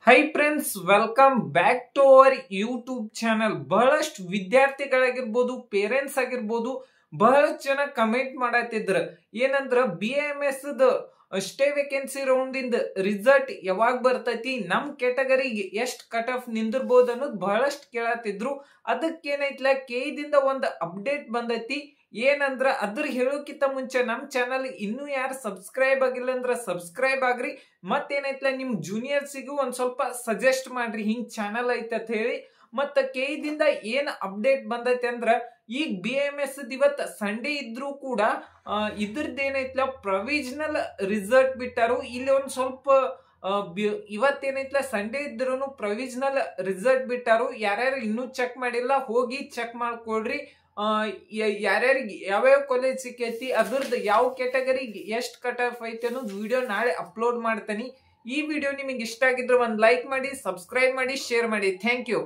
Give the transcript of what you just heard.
High friends, welcome back to our YouTube channel. ಬಹಳಷ್ಟು ವಿದ್ಯಾರ್ಥಿಗಳಾಗಿರ್ಬೋದು, parents ಆಗಿರ್ಬೋದು, ಬಹಳಷ್ಟು ಜನ ಕಮೆಂಟ್ ಮಾಡತ್ತಿದ್ರ ಏನಂದ್ರ BAMS ಅಷ್ಟೇ ವೇಕೆನ್ಸಿ ರೌಂಡ್ ಇಂದ ರಿಸಲ್ಟ್ ಯಾವಾಗ ಬರ್ತೈತಿ, ನಮ್ ಕ್ಯಾಟಗರಿಗೆ ಎಷ್ಟ್ ಕಟ್ ಆಫ್ ನಿಂದಿರ್ಬೋದು ಅನ್ನೋದು ಬಹಳಷ್ಟು ಕೇಳತ್ತಿದ್ರು. ಅದಕ್ಕೇನೈತ್ಲ ದಿಂದ ಒಂದು ಅಪ್ಡೇಟ್ ಬಂದೈತಿ. ಏನಂದ್ರ ಅದ್ರ ಹೇಳೋಕ್ಕಿಂತ ಮುಂಚೆ ನಮ್ ಚಾನಲ್ ಇನ್ನೂ ಯಾರು ಸಬ್ಸ್ಕ್ರೈಬ್ ಆಗಿಲ್ಲ ಅಂದ್ರ ಸಬ್ಸ್ಕ್ರೈಬ್ ಆಗ್ರಿ. ಮತ್ತೇನೈತ್ಲ ನಿಮ್ ಜೂನಿಯರ್ಸಿಗೂ ಒಂದ್ ಸ್ವಲ್ಪ ಸಜೆಸ್ಟ್ ಮಾಡ್ರಿ, ಹಿಂಗ್ ಚಾನಲ್ ಐತೆ ಅಂತ ಹೇಳಿ. ಮತ್ತ ದಿಂದ ಏನ್ ಅಪ್ಡೇಟ್ ಬಂದೈತೆ ಅಂದ್ರ ಈಗ BAMS ಇವತ್ತ ಸಂಡೇ ಇದ್ರೂ ಕೂಡ ಇದ್ರದ್ದೇನೈತ್ಲ ಪ್ರೊವಿಷನಲ್ ರಿಸಲ್ಟ್ ಬಿಟ್ಟಾರು. ಇಲ್ಲಿ ಒಂದ್ ಸ್ವಲ್ಪ ಇವತ್ತೇನೈತ್ಲ ಸಂಡೇ ಇದ್ರೂ ಪ್ರೊವಿಷನಲ್ ರಿಸಲ್ಟ್ ಬಿಟ್ಟಾರು. ಯಾರ್ಯಾರು ಇನ್ನೂ ಚೆಕ್ ಮಾಡಿಲ್ಲ ಹೋಗಿ ಚೆಕ್ ಮಾಡ್ಕೊಳ್ರಿ. ಯಾರ್ಯಾರಿಗೆ ಯಾವ್ಯಾವ ಕಾಲೇಜ್ ಸಿಕ್ಕೈತಿ, ಅದ್ರದ್ದು ಯಾವ ಕ್ಯಾಟಗರಿಗೆ ಎಷ್ಟು ಕಟ್ ಆಫ್ ಐತಿ ಅನ್ನೋದು ವಿಡಿಯೋ ನಾಳೆ ಅಪ್ಲೋಡ್ ಮಾಡ್ತೀನಿ. ಈ ವಿಡಿಯೋ ನಿಮಗೆ ಇಷ್ಟ ಆಗಿದ್ರೆ ಒಂದು ಲೈಕ್ ಮಾಡಿ, ಸಬ್ಸ್ಕ್ರೈಬ್ ಮಾಡಿ, ಶೇರ್ ಮಾಡಿ. Thank you.